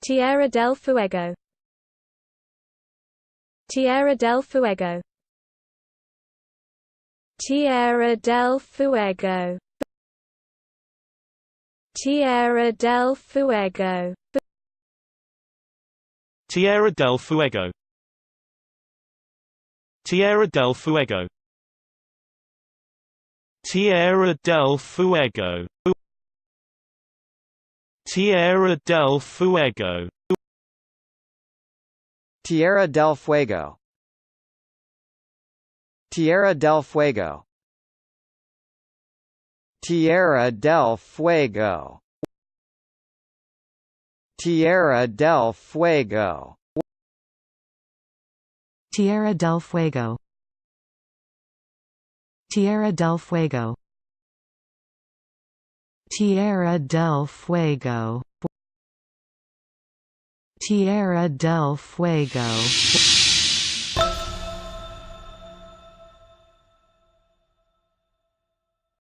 Tierra del Fuego. Tierra del Fuego. Tierra del Fuego. Tierra del Fuego. Tierra del Fuego. Tierra del Fuego. Tierra del Fuego. Tierra del Fuego. Tierra del Fuego. Tierra del Fuego. Tierra del Fuego. Tierra del Fuego. Tierra del Fuego. Tierra del Fuego. Tierra del Fuego. Tierra del Fuego.